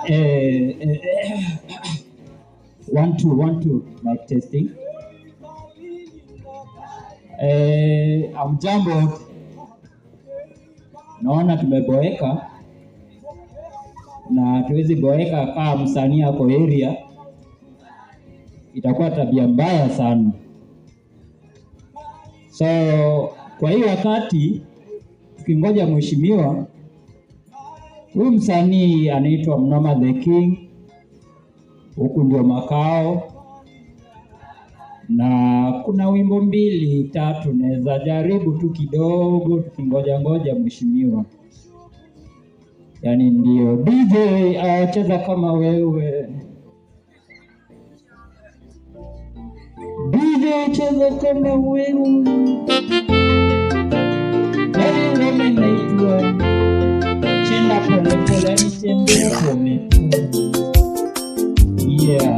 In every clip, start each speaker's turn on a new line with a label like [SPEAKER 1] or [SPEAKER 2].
[SPEAKER 1] 1 2 mic testing. Amjambo, naona tumeboeka na tuwezi boeka kama msanii hapo area, itakuwa tabia mbaya sana. So kwa hiyo wakati tukingoja mheshimiwa, huyu msanii anaitwa Mnoma the King, huku ndio makao, na kuna wimbo 2 3 naweza jaribu tu kidogo tukingoja mheshimiwa. Yani ndio DJ cheza kama wewe, DJ cheza kama wewe. Yani mimi naitwa Chenda Pole Pole, nitembea pole pole. Yeah.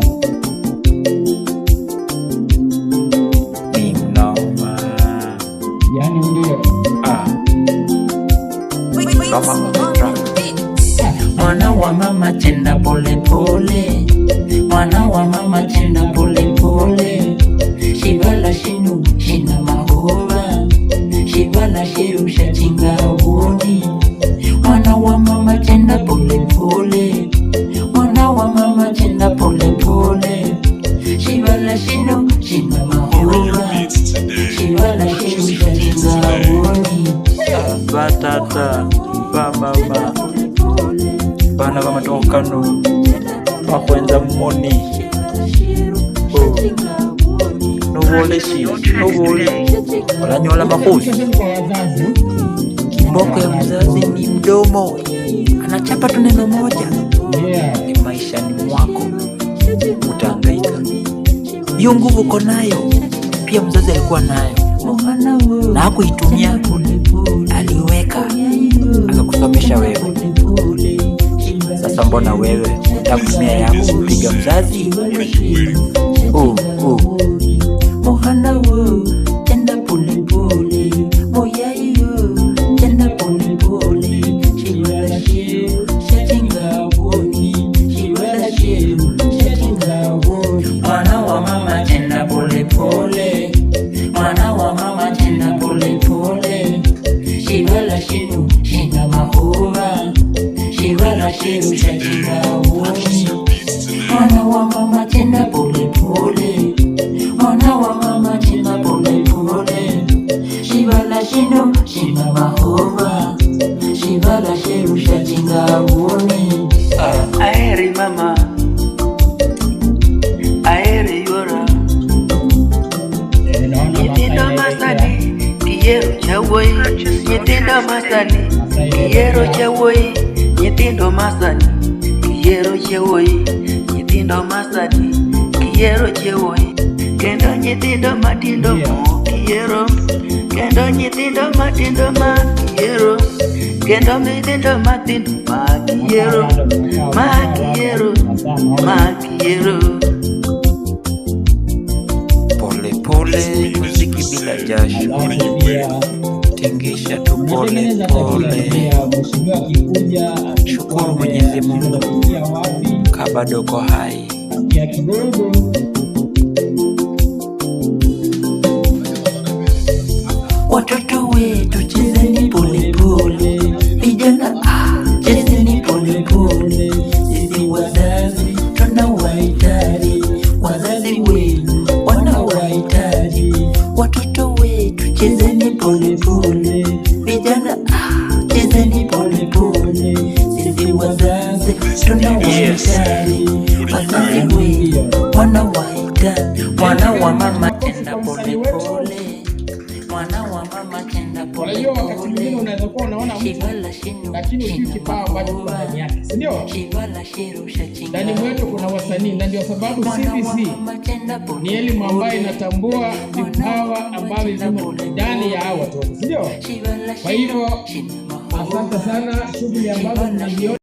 [SPEAKER 1] Yani ndio
[SPEAKER 2] mwana wa mama chenda pole pole, mwana wa mama chenda pole pole. Shibala shinu shina mahoba, shibala shiru shachinga ubuni. Mwana wa mama chenda pole pole, mwana wa mama chenda pole pole. Shibala shinu shina mahoba, shibala shiru shachinga ubuni. Batata bamama bana bamatokano bakwenza moni nobole olanyola makofi. Kiboko ya mzazi ni mdomo, anachapa tu neno moja. Ni maisha ni mwako, utahangaika. Hiyo nguvu uko nayo, pia mzazi alikuwa nayo na hakuitumia, aliweka akakusomesha wewe. Sasa mbona wewe utakutumia yako kupiga mzazi? Mohana wo chenda pole pole, moya yo chenda pole pole. Shibala shiru shatinga woni, shibala shiru shatinga woni. Mwana wa mama chenda pole pole, mwana wa mama chenda pole pole. Shibala shiru shina mahura, shibala shiru shatinga woni. Mwana wa mama chenda pole pole, mwana wa mama chenda pole pole. Shibala shino shina mahova, shibala shiru shatinga woni. Aeri mama, aeri yora. Nyithindo masani kiyero chawoi, nyithindo masani kiyero chawoi, nyithindo masani kiyero chawoi, nyithindo masani kiyero chawoi. Kendo nyithindo matindo mo kiyero, kendo nyithindo matindo ma kiyero, kendo nyithindo matindo ma kiyero, ma kiyero, ma kiyero. Pole pole, muziki bila jasho, tingisha tu pole pole. Shukuru Mwenyezi Mungu kabado uko hai. Watoto wetu chezeni pole pole, vijana chezeni pole pole. Sisi wazazi tunawahitaji, wazazi wenu wanawahitaji. Watoto wetu chezeni pole pole, vijana chezeni pole pole. Sisi wazazi tunawahitaji, wazazi wenu wanawahitaji. Mwana wa mama chenda pole pole, mwana wa mama chenda pole pole.
[SPEAKER 3] Wakati mwingine unaweza kuwa unaona mtu lakini hujui kipawa ambacho kuna ndani yake, si ndio? Ndani mwetu kuna wasanii, na ndio sababu CBC ni elimu ambayo inatambua vipawa ambavyo vimo ndani ya hao watoto, si ndio? Kwa hivyo asante sana, shughuli ambazo tunaziona